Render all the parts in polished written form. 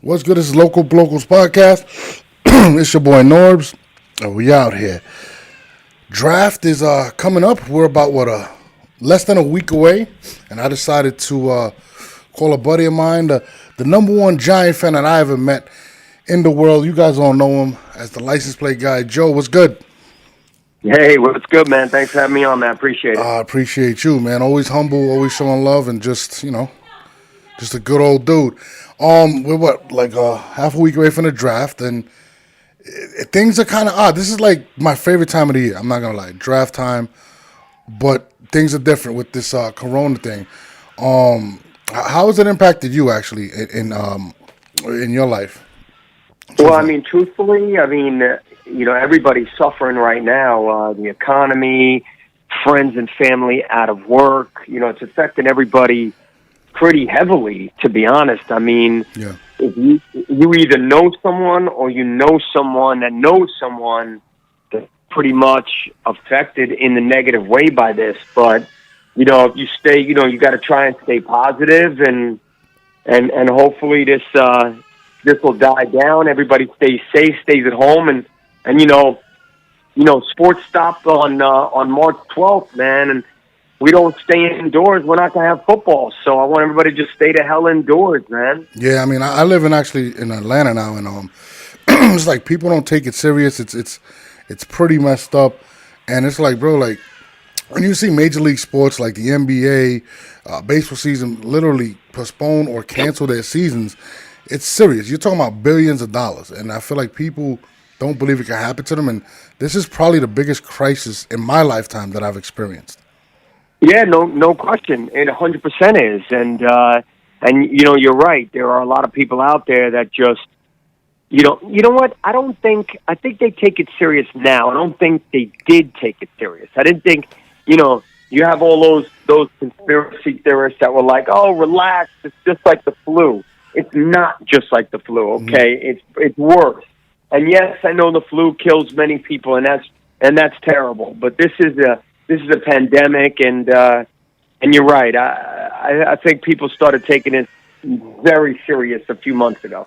What's good? This is Local Locals Podcast. It's your boy Norbs. We out here. Draft is coming up. We're about less than a week away, and I decided to call a buddy of mine, the number one Giant fan that I ever met in the world. You guys don't know him as the license plate guy, Joe. What's good? Hey, what's good, man? Thanks for having me on, man. Appreciate it. I appreciate you, man. Always humble, always showing love, and just just a good old dude. We're half a week away from the draft, and things are kind of odd. This is like my favorite time of the year. I'm not gonna lie, draft time, but things are different with this Corona thing. How has it impacted you actually in your life? Well, I mean, truthfully, everybody's suffering right now. The economy, friends and family out of work. It's affecting everybody pretty heavily, to be honest. I mean, Yeah. if you either know someone or you know someone that knows someone that's pretty much affected in the negative way by this. But, if you stay, you got to try and stay positive and hopefully this will die down. Everybody stays safe, stays at home, and sports stopped on March 12th, man, and we don't stay indoors, we're not gonna have football. So I want everybody to just stay the hell indoors, man. Yeah, I mean, I live in Atlanta now, and it's like people don't take it serious. It's pretty messed up, and it's like, bro, like when you see major league sports like the NBA, baseball season literally postpone or cancel their seasons, it's serious. You're talking about billions of dollars, and I feel like people don't believe it can happen to them. And this is probably the biggest crisis in my lifetime that I've experienced. Yeah, no question. It 100% is, and you're right. There are a lot of people out there that just, you know what? I think they take it serious now. I don't think they did take it serious. I didn't think, you have all those conspiracy theorists that were like, oh, relax, it's just like the flu. It's not just like the flu, okay? Mm-hmm. It's worse. And yes, I know the flu kills many people, and that's terrible. But this is a pandemic, and you're right. I think people started taking it very serious a few months ago.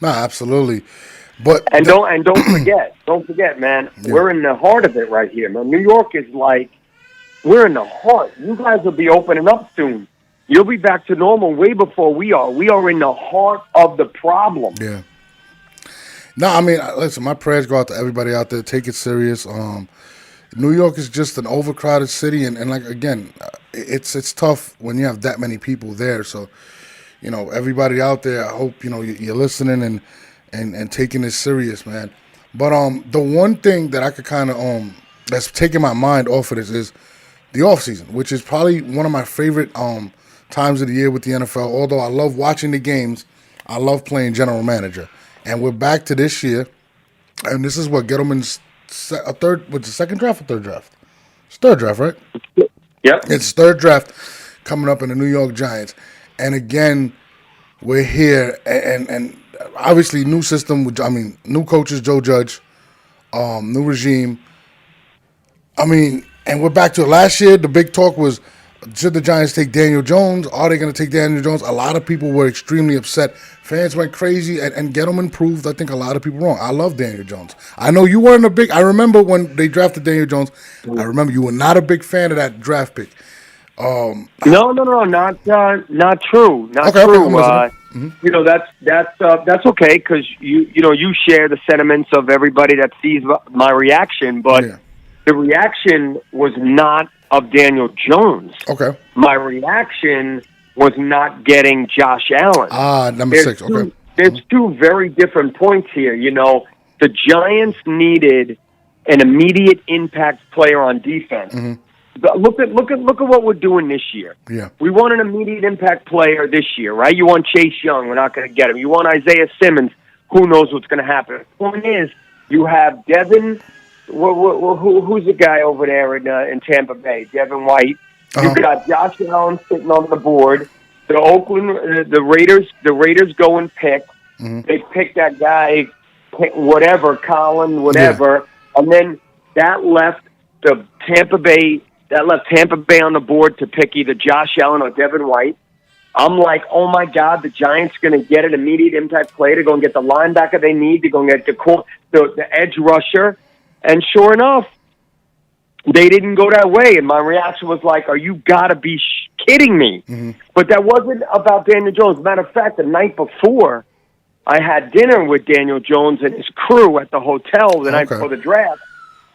No, absolutely. But don't forget, man. Yeah. We're in the heart of it right here, man. New York is like, we're in the heart. You guys will be opening up soon. You'll be back to normal way before we are. We are in the heart of the problem. Yeah. No, I mean, listen, my prayers go out to everybody out there. Take it serious. New York is just an overcrowded city, and like, again, it's tough when you have that many people there. So, everybody out there, I hope, you're listening and taking this serious, man. But the one thing that I could kind of that's taking my mind off of this is the off season, which is probably one of my favorite times of the year with the NFL. Although I love watching the games, I love playing general manager. And we're back to this year, and this is what Gettleman's second draft or third draft? It's third draft, right? Yep. It's third draft coming up in the New York Giants. And again, we're here, and obviously new system, new coaches, Joe Judge, new regime. And we're back to it. Last year, the big talk was, should the Giants take Daniel Jones? Are they going to take Daniel Jones? A lot of people were extremely upset. Fans went crazy, and Gettleman proved, I think, a lot of people wrong. I love Daniel Jones. I know you weren't I remember when they drafted Daniel Jones, I remember you were not a big fan of that draft pick. No, not true. Not okay, true. Okay, That's okay, because you share the sentiments of everybody that sees my reaction, but the reaction was not of Daniel Jones. Okay. My reaction was not getting Josh Allen. Number 6. Okay. There's two very different points here. The Giants needed an immediate impact player on defense. Mm-hmm. But look at what we're doing this year. Yeah. We want an immediate impact player this year, right? You want Chase Young, we're not going to get him. You want Isaiah Simmons, who knows what's going to happen. The point is, you have Devin. Who's the guy over there in Tampa Bay? Devin White. You've got Josh Allen sitting on the board. The Raiders go and pick. Mm-hmm. They pick that guy, whatever, Colin, whatever, and then that left Tampa Bay on the board to pick either Josh Allen or Devin White. I'm like, oh my God, the Giants going to get an immediate impact play to go and get the linebacker they need to go and get the edge rusher. And sure enough, they didn't go that way. And my reaction was like, are you got to be kidding me? Mm-hmm. But that wasn't about Daniel Jones. Matter of fact, the night before, I had dinner with Daniel Jones and his crew at the hotel the night before the draft.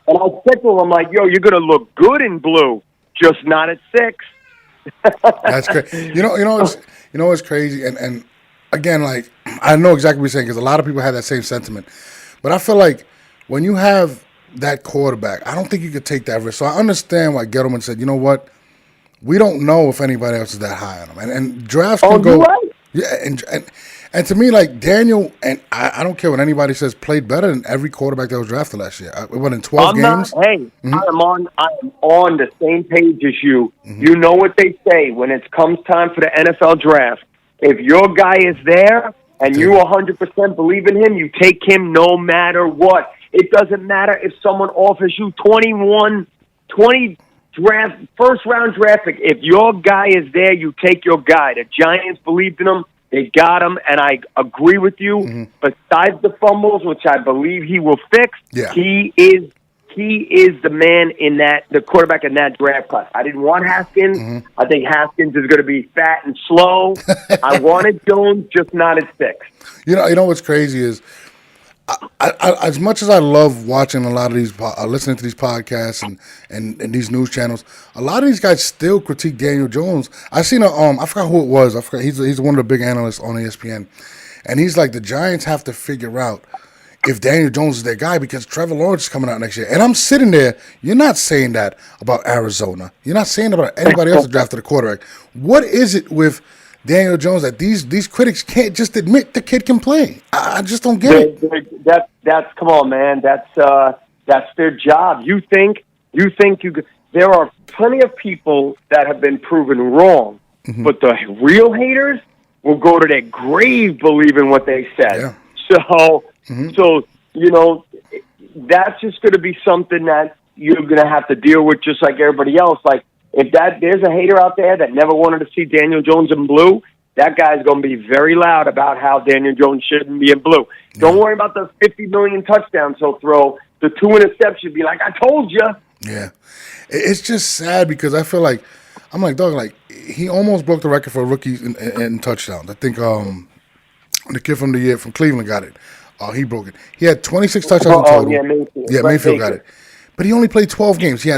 And I said to him, I'm like, yo, you're going to look good in blue, just not at 6. That's crazy. What's crazy, and again, like I know exactly what you're saying because a lot of people have that same sentiment, but I feel like when you have that quarterback, I don't think you could take that risk. So I understand why Gettleman said, you know what, we don't know if anybody else is that high on him, and drafts can go. Right? Yeah, and to me, like Daniel, and I don't care what anybody says, played better than every quarterback that was drafted last year. It went in 12 games. I am on the same page as you. Mm-hmm. You know what they say when it comes time for the NFL draft. If your guy is there and you 100% believe in him, you take him no matter what. It doesn't matter if someone offers you 20 first-round draft pick. If your guy is there, you take your guy. The Giants believed in him. They got him, and I agree with you. Mm-hmm. Besides the fumbles, which I believe he will fix, he is the man the quarterback in that draft class. I didn't want Haskins. Mm-hmm. I think Haskins is going to be fat and slow. I wanted Jones, just not at 6. You know what's crazy is, I, as much as I love watching a lot of these, listening to these podcasts and these news channels, a lot of these guys still critique Daniel Jones. I seen I forgot who it was. I forgot he's one of the big analysts on ESPN, and he's like, the Giants have to figure out if Daniel Jones is their guy because Trevor Lawrence is coming out next year. And I'm sitting there. You're not saying that about Arizona. You're not saying that about anybody else that drafted a quarterback. What is it with Daniel Jones that these critics can't just admit the kid can play? I just don't get it. That's come on, man. That's their job. You think there are plenty of people that have been proven wrong, mm-hmm. but the real haters will go to their grave believing what they said. Yeah. So that's just going to be something that you're going to have to deal with, just like everybody else. Like, if there's a hater out there that never wanted to see Daniel Jones in blue, that guy's going to be very loud about how Daniel Jones shouldn't be in blue. Yeah. Don't worry about the 50 million touchdowns he'll throw. The 2 interceptions, be like, I told you. Yeah. It's just sad because I feel like, I'm like, dog, like, he almost broke the record for rookies in touchdowns. I think the kid from the year from Cleveland got it. He broke it. He had 26 touchdowns in total. Yeah, Mayfield. Yeah, Mayfield got it. But he only played 12 games. He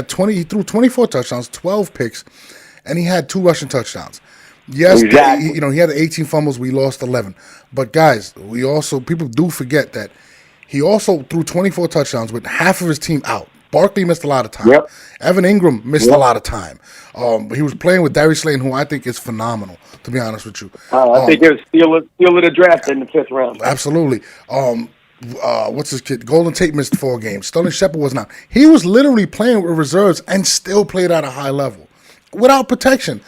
threw 24 touchdowns, 12 picks, and he had 2 rushing touchdowns. Yes, exactly. He had the 18 fumbles. We lost 11. But guys, people do forget that he also threw 24 touchdowns with half of his team out. Barkley missed a lot of time. Yep. Evan Ingram missed a lot of time. He was playing with Darius Slayton, who I think is phenomenal, to be honest with you. I think it was steal of the draft in the 5th round. Absolutely. What's his kid? Golden Tate missed 4 games. Sterling Shepard was not. He was literally playing with reserves and still played at a high level without protection.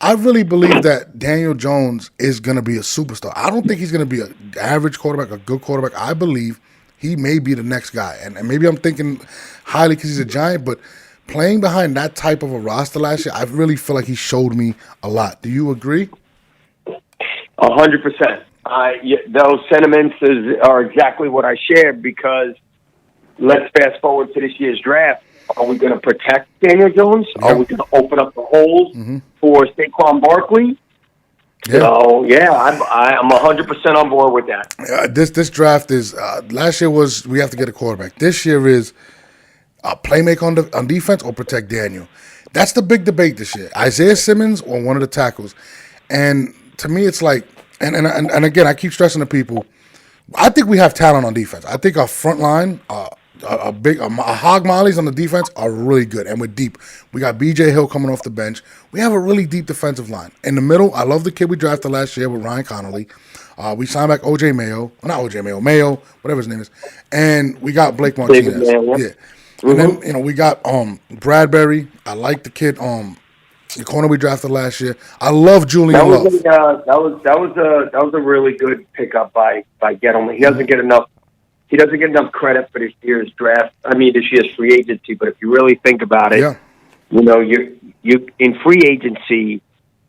I really believe that Daniel Jones is going to be a superstar. I don't think he's going to be an average quarterback, a good quarterback. I believe he may be the next guy. And maybe I'm thinking highly because he's a Giant, but playing behind that type of a roster last year, I really feel like he showed me a lot. Do you agree? 100%. Those sentiments are exactly what I shared because let's fast forward to this year's draft. Are we going to protect Daniel Jones? Yeah. Are we going to open up the holes for Saquon Barkley? Yeah. So, I'm 100% on board with that. This draft is last year was we have to get a quarterback. This year is playmaker on defense or protect Daniel. That's the big debate this year. Isaiah Simmons or one of the tackles. And to me, it's like, and again, I keep stressing to people, I think we have talent on defense. I think our front line, hog mollies on the defense are really good, and we're deep. We got B.J. Hill coming off the bench. We have a really deep defensive line. In the middle, I love the kid we drafted last year with Ryan Connolly. We signed back Mayo, whatever his name is. And we got Blake Martinez. Yeah. And then, we got Bradbury. I like the kid, the corner we drafted last year. I love Julian Love. That was a really good pickup by Gettleman. He doesn't get enough credit for this year's draft. This year's free agency. But if you really think about it, you in free agency,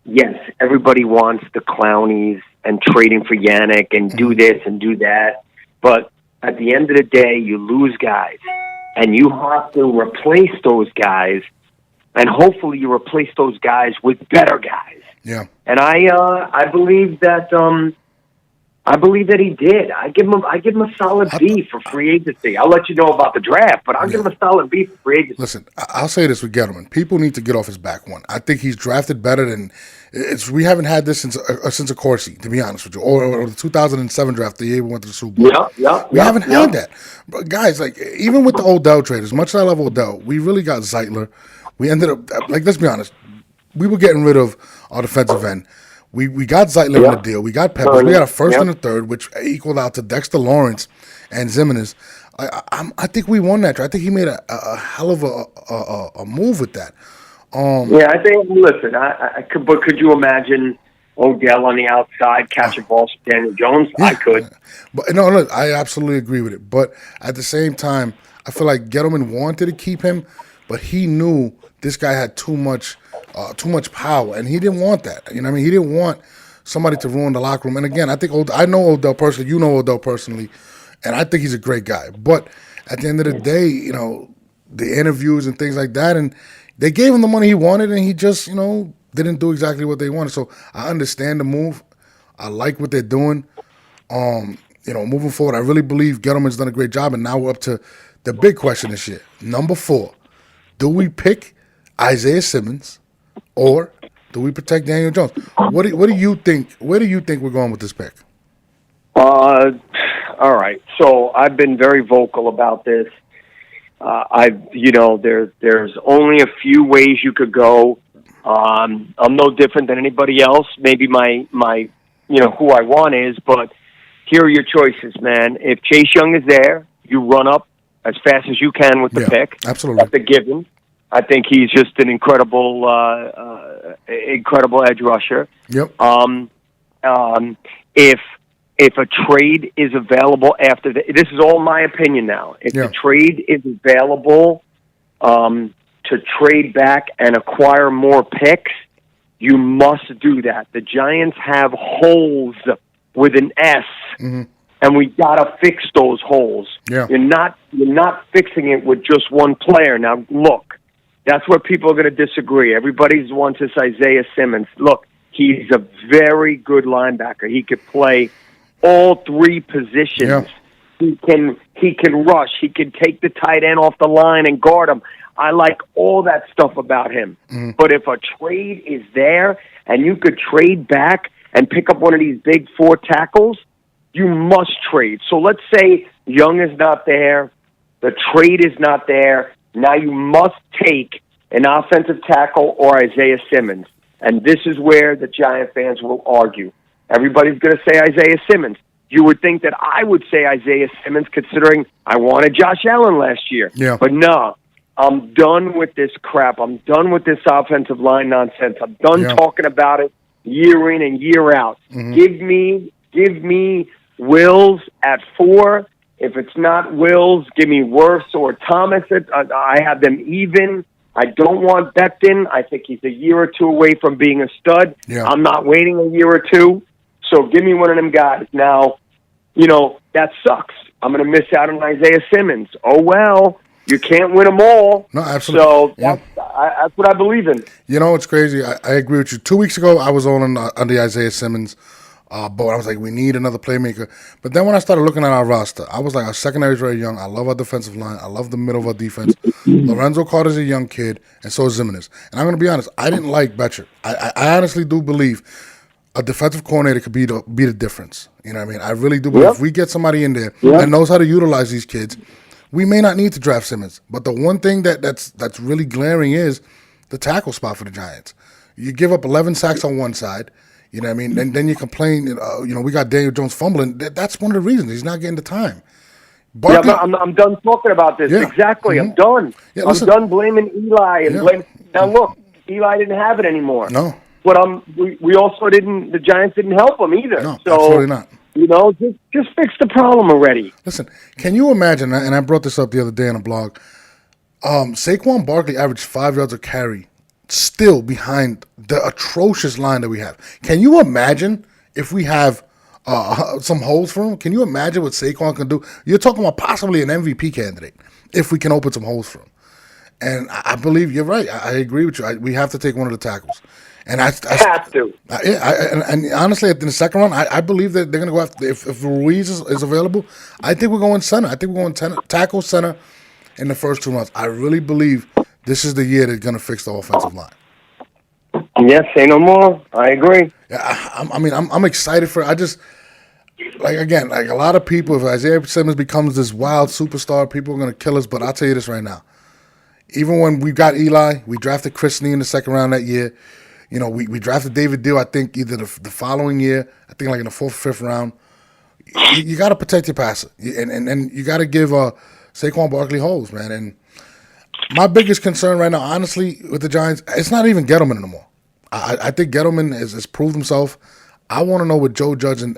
yes, everybody wants the Clownies and trading for Yannick and do this and do that. But at the end of the day, you lose guys. And you have to replace those guys. And hopefully you replace those guys with better guys. Yeah. And I believe that he did. I give him a solid B for free agency. I'll let you know about the draft, but I'll give him a solid B for free agency. Listen, I'll say this with Gettleman. People need to get off his back one. I think he's drafted better than we haven't had this since a Corsi, to be honest with you, or the 2007 draft, the year we went to the Super Bowl. We haven't had that. But guys, like even with the Odell trade, as much as I love Odell, we really got Zeitler. We ended up let's be honest, we were getting rid of our defensive end. We got Zeitler in the deal. We got Peppers. We got a first and a third, which equaled out to Dexter Lawrence and Zimenez. I think we won that. I think he made a hell of a move with that. I think. Listen, but could you imagine Odell on the outside catching balls from Daniel Jones? Yeah. I could. But no, look, I absolutely agree with it. But at the same time, I feel like Gettleman wanted to keep him, but he knew this guy had too much power, and he didn't want that. You know what I mean? He didn't want somebody to ruin the locker room. And again, I think I know Odell personally. You know Odell personally, and I think he's a great guy. But at the end of the day, you know, the interviews and things like that, and they gave him the money he wanted, and he just, you know, didn't do exactly what they wanted. So I understand the move. I like what they're doing. You know, moving forward, I really believe Gettleman's done a great job, and now we're up to the big question this year. Number 4, do we pick Isaiah Simmons? Or do we protect Daniel Jones? What do you think? Where do you think we're going with this pick? All right. So I've been very vocal about this. There's only a few ways you could go. I'm no different than anybody else. Maybe my who I want is, but here are your choices, man. If Chase Young is there, you run up as fast as you can with the pick. Absolutely. That's a given. I think he's just an incredible edge rusher. Yep. If a trade is available after this is all my opinion now. If the trade is available to trade back and acquire more picks, you must do that. The Giants have holes with an S, and we gotta fix those holes. Yeah. You're not fixing it with just one player. Now look. That's where people are going to disagree. Everybody wants this Isaiah Simmons. Look, he's a very good linebacker. He could play all 3 positions. Yeah. He can rush. He can take the tight end off the line and guard him. I like all that stuff about him. But if a trade is there and you could trade back and pick up one of these big 4 tackles, you must trade. So let's say Young is not there, the trade is not there. Now you must take an offensive tackle or Isaiah Simmons. And this is where the Giant fans will argue. Everybody's going to say Isaiah Simmons. You would think that I would say Isaiah Simmons considering I wanted Josh Allen last year. Yeah. But no, I'm done with this crap. I'm done with this offensive line nonsense. I'm done talking about it year in and year out. Give me Wills at 4. If it's not Wills, give me Wirfs or Thomas. I have them even. I don't want Becton. I think he's a year or 2 away from being a stud. Yeah. I'm not waiting a year or 2. So give me one of them guys. Now, that sucks. I'm going to miss out on Isaiah Simmons. Oh, well, you can't win them all. No, absolutely. So that's what I believe in. You know, it's crazy. I agree with you. 2 weeks ago, I was on the Isaiah Simmons but I was like, we need another playmaker. But then when I started looking at our roster, I was like, our secondary is very young. I love our defensive line. I love the middle of our defense. Lorenzo Carter's a young kid, and so is Zimenez. And I'm going to be honest, I didn't like Betcher. I honestly do believe a defensive coordinator could be the difference. You know what I mean? I really do believe if we get somebody in there that knows how to utilize these kids, we may not need to draft Simmons. But the one thing that's really glaring is the tackle spot for the Giants. You give up 11 sacks on one side. You know what I mean? And then you complain, we got Daniel Jones fumbling. That's one of the reasons. He's not getting the time. Barkley, I'm done talking about this. Yeah. Exactly. I'm done. Yeah, I'm done blaming Eli. Now, look, Eli didn't have it anymore. No. But we also didn't – the Giants didn't help him either. No, absolutely not. Just fix the problem already. Listen, can you imagine, and I brought this up the other day on a blog, Saquon Barkley averaged 5 yards a carry still behind the atrocious line that we have. Can you imagine if we have some holes for him? Can you imagine what Saquon can do? You're talking about possibly an MVP candidate if we can open some holes for him. And I believe you're right. I agree with you. We have to take one of the tackles. And I have to. And honestly, in the second round, I believe that they're going to go after. If Ruiz is available, I think we're going center. I think we're going tackle center in the first 2 months. I really believe this is the year they're going to fix the offensive line. Yes, say no more. I agree. Yeah, I'm excited for it. I just like a lot of people. If Isaiah Simmons becomes this wild superstar, people are going to kill us. But I'll tell you this right now: even when we got Eli, we drafted Chris Nee in the second round that year. You know, we drafted David Deal, I think, either the following year, I think like in the 4th or 5th round. You got to protect your passer. And you got to give Saquon Barkley holes, man. And my biggest concern right now, honestly, with the Giants, it's not even Gettleman anymore. I think Gettleman has proved himself. I want to know what Joe Judge and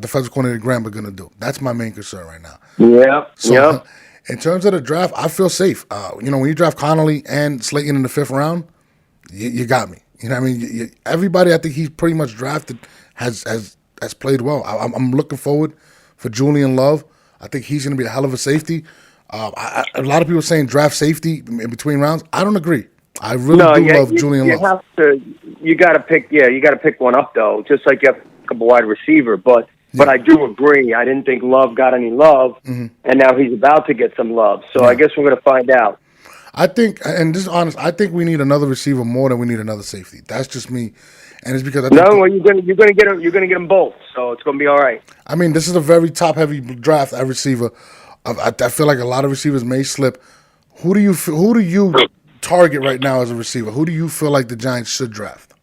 defensive coordinator Graham are going to do. That's my main concern right now. Yeah, So in terms of the draft, I feel safe. When you draft Connolly and Slayton in the 5th round, you got me. You know what I mean? Everybody I think he's pretty much drafted has played well. I'm looking forward for Julian Love. I think he's going to be a hell of a safety. A lot of people are saying draft safety in between rounds. I don't agree. I really love Julian Love. You got to pick. Yeah, you got to pick one up though. Just like you have to pick up a wide receiver. But I do agree. I didn't think Love got any love, and now he's about to get some love. So I guess we're going to find out. I think, and this is honest, I think we need another receiver more than we need another safety. That's just me, and it's because I think you're gonna get them both, so it's gonna be all right. I mean, this is a very top heavy draft at receiver. I feel like a lot of receivers may slip. Who do you target right now as a receiver? Who do you feel like the Giants should draft?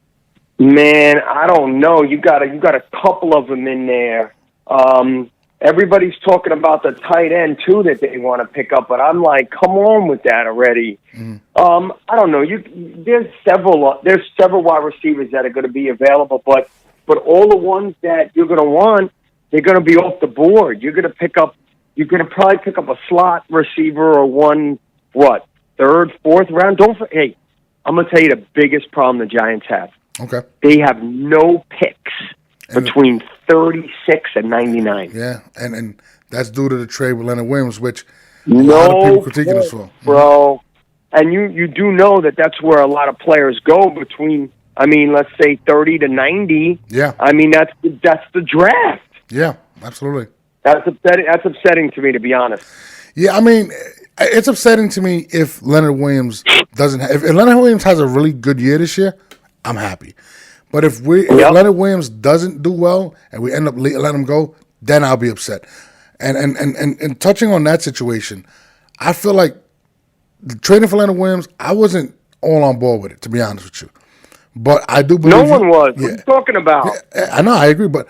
Man, I don't know. You got a couple of them in there. Everybody's talking about the tight end too that they want to pick up, but I'm like, come on with that already. I don't know. There's several wide receivers that are going to be available, but all the ones that you're going to want, they're going to be off the board. You're going to probably pick up a slot receiver or one, 3rd, 4th round. Hey, I'm going to tell you the biggest problem the Giants have. Okay. They have no picks between 36 and 99. Yeah, and that's due to the trade with Leonard Williams, which a lot of people critiquing us for. Bro. And you do know that's where a lot of players go between, let's say 30 to 90. Yeah. That's the draft. Yeah, absolutely. That's upsetting to me, to be honest. Yeah, it's upsetting to me if Leonard Williams if Leonard Williams has a really good year this year, I'm happy. But if Leonard Williams doesn't do well and we end up letting him go, then I'll be upset. And touching on that situation, I feel like trading for Leonard Williams, I wasn't all on board with it, to be honest with you. But I do believe no one was. Yeah. What are you talking about? Yeah, I know, I agree, but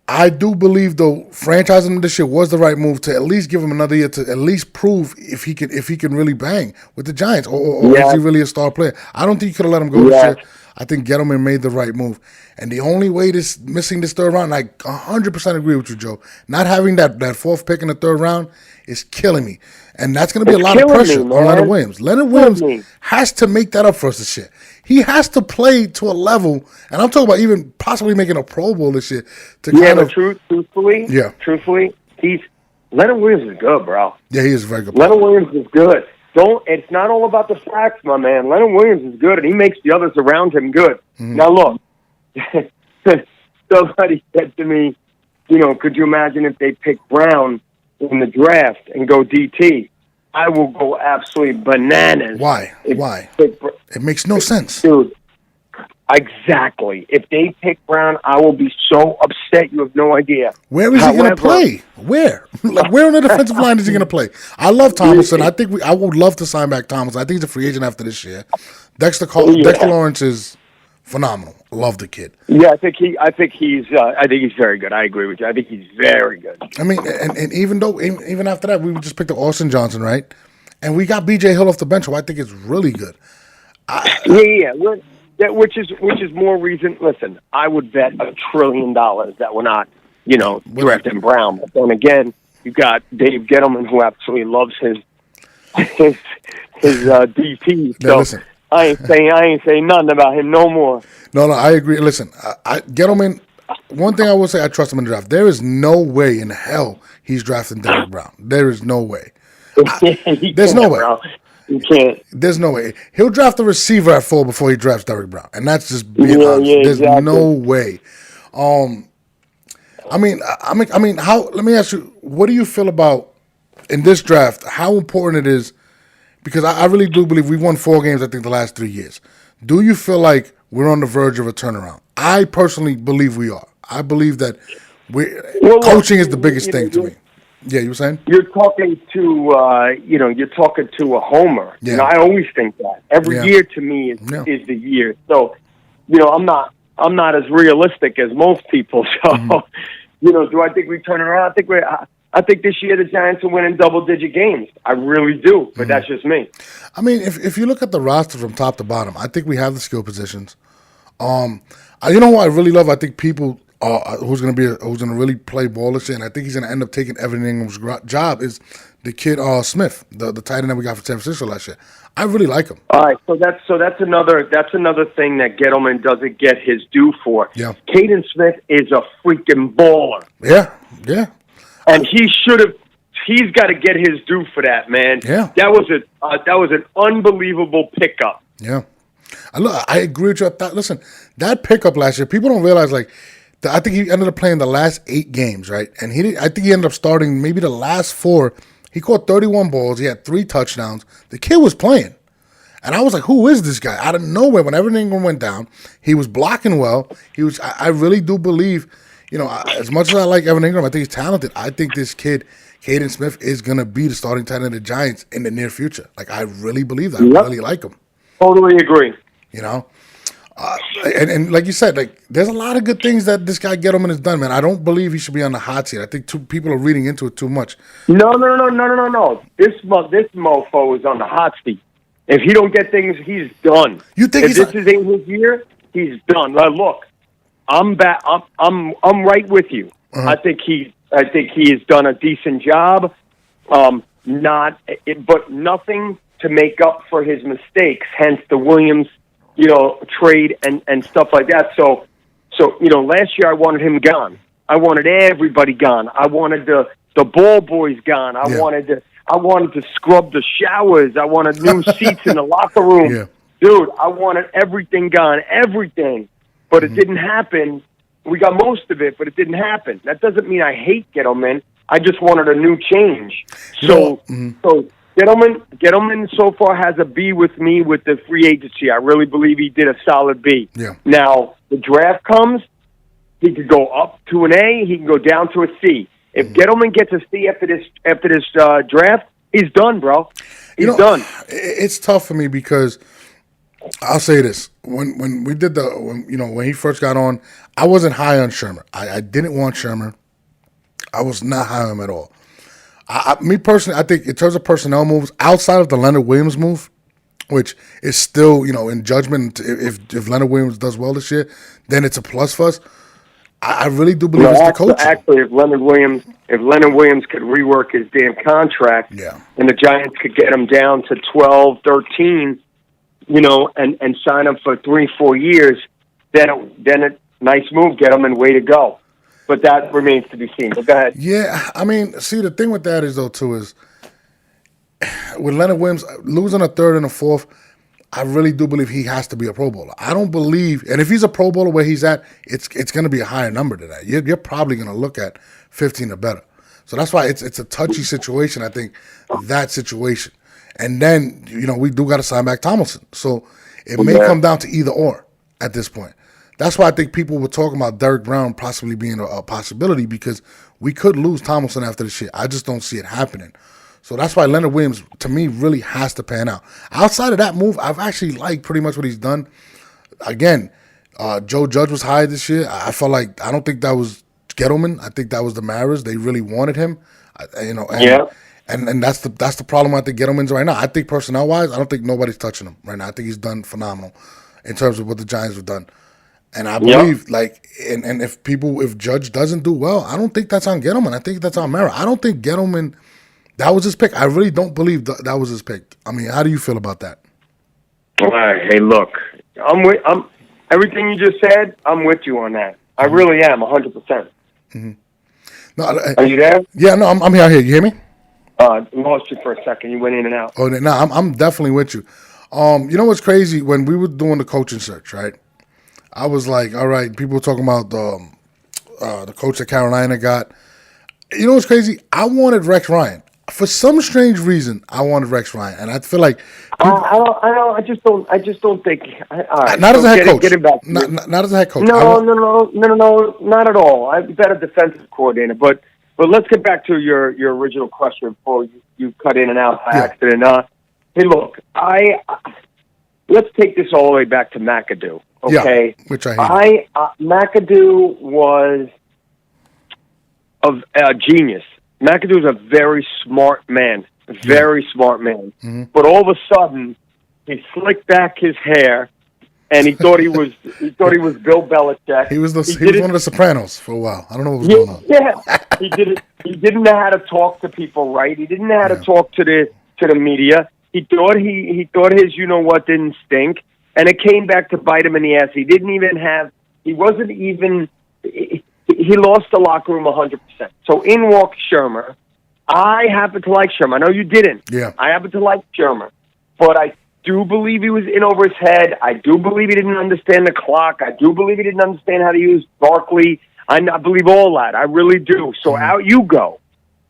I do believe though franchising him this year was the right move to at least give him another year to at least prove if he can really bang with the Giants or is he really a star player. I don't think you could have let him go this year. I think Gettleman made the right move. And the only way missing this 3rd round, I 100% agree with you, Joe. Not having that 4th pick in the 3rd round is killing me. And that's going to be a lot of pressure on Leonard Williams. Leonard Williams has to make that up for us this year. He has to play to a level, and I'm talking about even possibly making a Pro Bowl this year. Truthfully, Leonard Williams is good, bro. Yeah, he is very good. Leonard Williams is good. It's not all about the sacks, my man. Leonard Williams is good, and he makes the others around him good. Now, look, somebody said to me, could you imagine if they pick Brown in the draft and go DT? I will go absolutely bananas. Why? It makes no sense. Dude, exactly. If they pick Brown, I will be so upset you have no idea. Where is he going to play? Where? Where on the defensive line is he going to play? I love Tomlinson. I would love to sign back Tomlinson. I think he's a free agent after this year. Dexter Lawrence is phenomenal. Love the kid. Yeah, I think he's very good. I agree with you. I think he's very good. And even after that, we just picked up Austin Johnson, right? And we got B.J. Hill off the bench, who I think is really good. Which is more reason. Listen, I would bet $1 trillion that we're not, drafting Brown. But then again, you got Dave Gettleman, who absolutely loves his DP. So, listen, I ain't saying nothing about him no more. No, I agree. Listen, Gettleman. One thing I will say, I trust him in the draft. There is no way in hell he's drafting Derrick Brown. There is no way. You There's no can't, way. bro. You can't. There's no way. He'll draft a receiver at 4 before he drafts Derrick Brown, and that's just being Yeah, honest. yeah, There's exactly. no way. I mean, how? Let me ask you, what do you feel about in this draft? How important it is? Because I really do believe we won 4 games. I think the last 3 years. Do you feel like we're on the verge of a turnaround? I personally believe we are. I believe that Well, look, coaching is the biggest thing to you're, me. Yeah, you were saying? you're talking to, you're talking to a homer. Yeah. I always think that every Yeah. year to me Yeah. is the year. So, I'm not as realistic as most people. So, do I think we turn it around? I think this year the Giants are winning double-digit games. I really do, but that's just me. I mean, if you look at the roster from top to bottom, I think we have the skill positions. You know what I really love? I think people who's going to really play ball this year, and I think he's going to end up taking Evan Ingram's job is the kid Smith, the tight end that we got from San Francisco last year. I really like him. All right, so that's another thing that Gettleman doesn't get his due for. Yeah. Caden Smith is a freaking baller. Yeah. And he's got to get his due for that, man. Yeah. That was an unbelievable pickup. Yeah. I agree with you. Listen, that pickup last year, people don't realize, I think he ended up playing the last 8 games, right? And I think he ended up starting maybe the last 4. He caught 31 balls. He had 3 touchdowns. The kid was playing. And I was like, who is this guy? Out of nowhere, when everything went down, he was blocking well. I really do believe, as much as I like Evan Ingram, I think he's talented. I think this kid, Caden Smith, is going to be the starting tight end of the Giants in the near future. I really believe that. Yep. I really like him. Totally agree. And like you said, there's a lot of good things that this guy Gettleman has done, man. I don't believe he should be on the hot seat. I think people are reading into it too much. No. This mofo is on the hot seat. If he don't get things, he's done. You think if this isn't his year, he's done. Look, I'm back. I'm right with you. Uh-huh. I think he has done a decent job. But nothing to make up for his mistakes. Hence the Williams, trade and stuff like that. So last year I wanted him gone. I wanted everybody gone. I wanted the ball boys gone. I wanted to scrub the showers. I wanted new seats in the locker room. Yeah. Dude, I wanted everything gone, everything. But it didn't happen. We got most of it, but it didn't happen. That doesn't mean I hate Gettleman. I just wanted a new change. So Gettleman so far has a B with me with the free agency. I really believe he did a solid B. Yeah. Now, the draft comes, he could go up to an A, he can go down to a C. If Gettleman gets a C after this draft, he's done, bro. He's done. It's tough for me because I'll say this: when we did when he first got on, I wasn't high on Shermer. I didn't want Shermer. I was not high on him at all. Me personally, I think in terms of personnel moves, outside of the Leonard Williams move, which is still, in judgment, if Leonard Williams does well this year, then it's a plus for us. I really do believe it's the coach. Actually, if Leonard Williams could rework his damn contract, and the Giants could get him down to 12, 13, and sign him for 3-4 years, then it nice move, get him and way to go. But that remains to be seen. But go ahead. Yeah, I mean, see, the thing with that is, though, too, is with Leonard Williams losing a third and a fourth, I really do believe he has to be a Pro Bowler. I don't believe, and if he's a Pro Bowler where he's at, it's going to be a higher number than that. You're probably going to look at 15 or better. So that's why it's a touchy situation, I think, that situation. And then, we do got to sign back Tomlinson. So it may come down to either or at this point. That's why I think people were talking about Derrick Brown possibly being a possibility because we could lose Tomlinson after this year. I just don't see it happening. So that's why Leonard Williams, to me, really has to pan out. Outside of that move, I've actually liked pretty much what he's done. Again, Joe Judge was hired this year. I felt like, I don't think that was Gettleman. I think that was the Maras. They really wanted him. And that's the problem I think Gettleman's right now. I think personnel-wise, I don't think nobody's touching him right now. I think he's done phenomenal in terms of what the Giants have done. And I believe, and if Judge doesn't do well, I don't think that's on Gettleman. I think that's on Mara. I don't think Gettleman, that was his pick. I really don't believe that was his pick. I mean, how do you feel about that? All right. Hey, look, I'm everything you just said. I'm with you on that. I really am, 100%. No, Are you there? yeah, no, I'm here. Here, you hear me? Lost you for a second. You went in and out. Oh, no, I'm definitely with you. You know what's crazy? When we were doing the coaching search, right? I was like, all right, people were talking about the coach that Carolina got. You know what's crazy? I wanted Rex Ryan. For some strange reason, I wanted Rex Ryan, and I feel like people, I just don't think. All right. not as So a head coach, getting back to you. not as a head coach. No, not at all. I'm a better defensive coordinator, but let's get back to your original question before you cut in and out by Yeah. accident. Hey, look, let's take this all the way back to McAdoo. Okay, Yeah, which I hate. McAdoo was a genius. McAdoo was a very smart man, smart man. Mm-hmm. But all of a sudden, he slicked back his hair, and he thought he was Bill Belichick. He was one of the Sopranos for a while. I don't know what was going on. Yeah, he didn't know how to talk to people right. He didn't know how to talk to the media. He thought his you know what didn't stink, and it came back to bite him in the ass. He wasn't even. He lost the locker room 100%. So in walked Shermer. I happen to like Shermer. I know you didn't. Yeah. I happen to like Shermer, but I do believe he was in over his head. I do believe he didn't understand the clock. I do believe he didn't understand how to use Barkley. I believe all that. I really do. So out you go.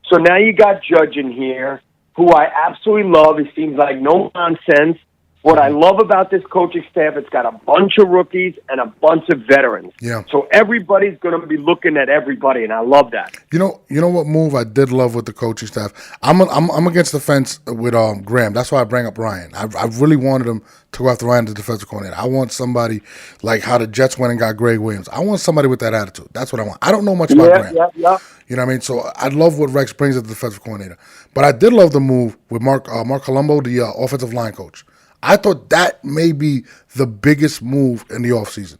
So now you got Judge in here, who I absolutely love. He seems like no nonsense. What I love about this coaching staff, it's got a bunch of rookies and a bunch of veterans. Yeah. So everybody's going to be looking at everybody, and I love that. You know what move I did love with the coaching staff. I'm against the fence with Graham. That's why I bring up Ryan. I really wanted him to go after Ryan, the defensive coordinator. I want somebody like how the Jets went and got Greg Williams. I want somebody with that attitude. That's what I want. I don't know much about Graham. Yeah. You know what I mean? So I love what Rex brings as the defensive coordinator. But I did love the move with Mark Colombo, the offensive line coach. I thought that may be the biggest move in the offseason.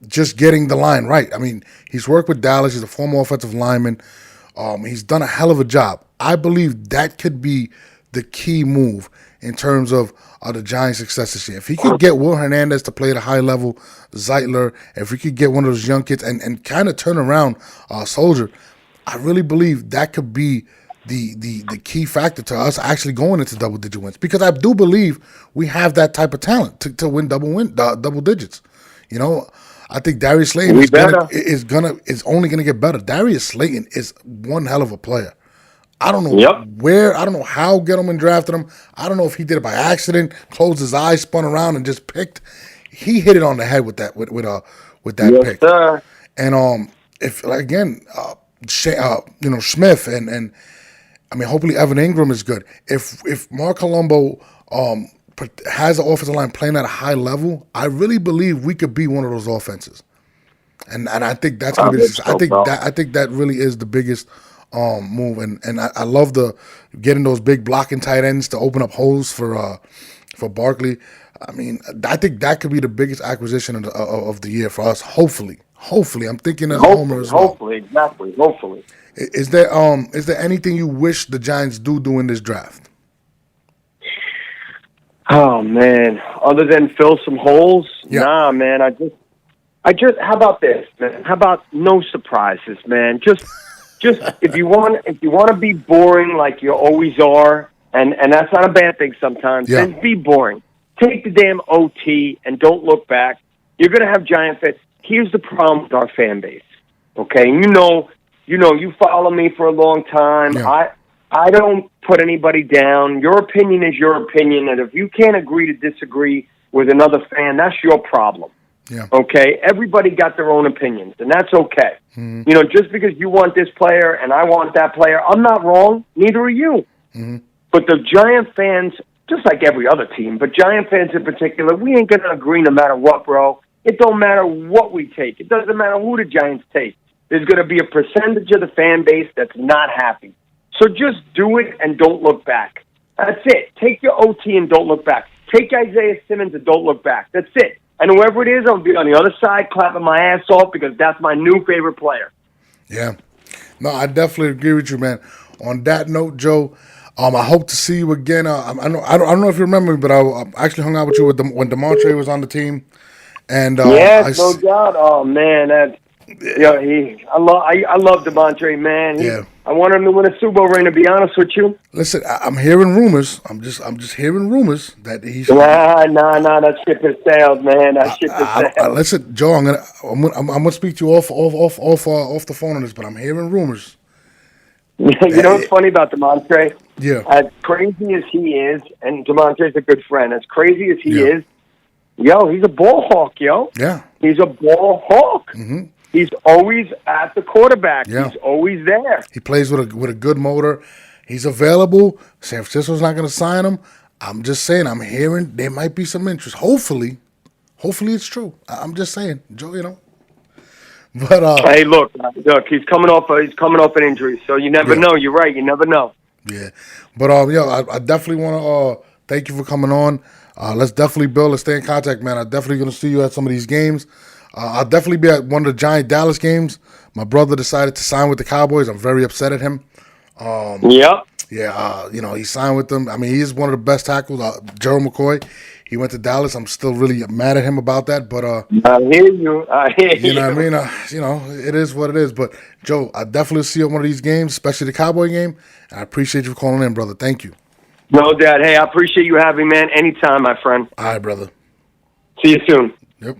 Just getting the line right. I mean, he's worked with Dallas. He's a former offensive lineman. He's done a hell of a job. I believe that could be the key move in terms of the Giants' success this year. If he could get Will Hernandez to play at a high level, Zeitler, if we could get one of those young kids and kind of turn around Soldier, I really believe that could be the key factor to us actually going into double-digit wins, because I do believe we have that type of talent to win double digits. You know, I think Darius Slayton is only gonna get better. Darius Slayton is one hell of a player. I don't know I don't know how Gettleman drafted him. I don't know if he did it by accident, closed his eyes, spun around, and just picked. He hit it on the head with that pick. Sir. And if again, Smith and I mean, hopefully Evan Ingram is good. If Mark Colombo has an offensive line playing at a high level, I really believe we could be one of those offenses. And I think that's gonna be. I think that really is the biggest move. And I love getting those big blocking tight ends to open up holes for Barkley. I mean, I think that could be the biggest acquisition of the year for us. Hopefully, I'm thinking as a homer as well. Hopefully. Is there anything you wish the Giants do in this draft? Oh man, other than fill some holes? Yeah. Nah, man. I just. How about this, man? How about no surprises, man? Just if you want to be boring like you always are, and that's not a bad thing sometimes. Yeah. Then be boring. Take the damn OT and don't look back. You're gonna have Giant fans. Here's the problem with our fan base. Okay, you follow me for a long time. Yeah. I don't put anybody down. Your opinion is your opinion, and if you can't agree to disagree with another fan, that's your problem. Yeah. Okay? Everybody got their own opinions, and that's okay. Mm-hmm. You know, just because you want this player and I want that player, I'm not wrong. Neither are you. Mm-hmm. But the Giant fans, just like every other team, but Giant fans in particular, we ain't going to agree no matter what, bro. It don't matter what we take. It doesn't matter who the Giants take. There's going to be a percentage of the fan base that's not happy. So just do it and don't look back. That's it. Take your OT and don't look back. Take Isaiah Simmons and don't look back. That's it. And whoever it is, I'll be on the other side clapping my ass off because that's my new favorite player. Yeah. No, I definitely agree with you, man. On that note, Joe, I hope to see you again. I don't know if you remember me, but I actually hung out with you when DeMontre was on the team, and Yes, no doubt. Oh man, that yeah, I love Devontae, man. yeah. I want him to win a Super Bowl ring. To be honest with you, Listen, I'm hearing rumors. I'm just hearing rumors that he's. nah, that ship has sailed, man. That ship has sailed. Listen, Joe. I'm gonna speak to you off the phone on this, but I'm hearing rumors. You know what's funny about Demontre? Yeah, As crazy as he is, and Demontre's a good friend. As crazy as he yeah, is, yo, he's a ball hawk, yo. yeah. He's a ball hawk. Hmm. He's always at the quarterback. Yeah. He's always there. He plays with a good motor. He's available. San Francisco's not going to sign him. I'm just saying. I'm hearing there might be some interest. Hopefully it's true. I'm just saying, Joe. But Hey, look, he's coming off an injury, so you never yeah, know. You're right. You never know. yeah. But I definitely want to thank you for coming on. Let's definitely build. Let's stay in contact, man. I'm definitely going to see you at some of these games. I'll definitely be at one of the Giant Dallas games. My brother decided to sign with the Cowboys. I'm very upset at him. Yep. Yeah, he signed with them. I mean, he is one of the best tackles. Gerald McCoy, he went to Dallas. I'm still really mad at him about that. But I hear you. I hear you. you know what I mean? It is what it is. But Joe, I definitely see you at one of these games, especially the Cowboy game. And I appreciate you for calling in, brother. Thank you. No doubt. Hey, I appreciate you having me, man. Anytime, my friend. All right, brother. See you soon. Yep.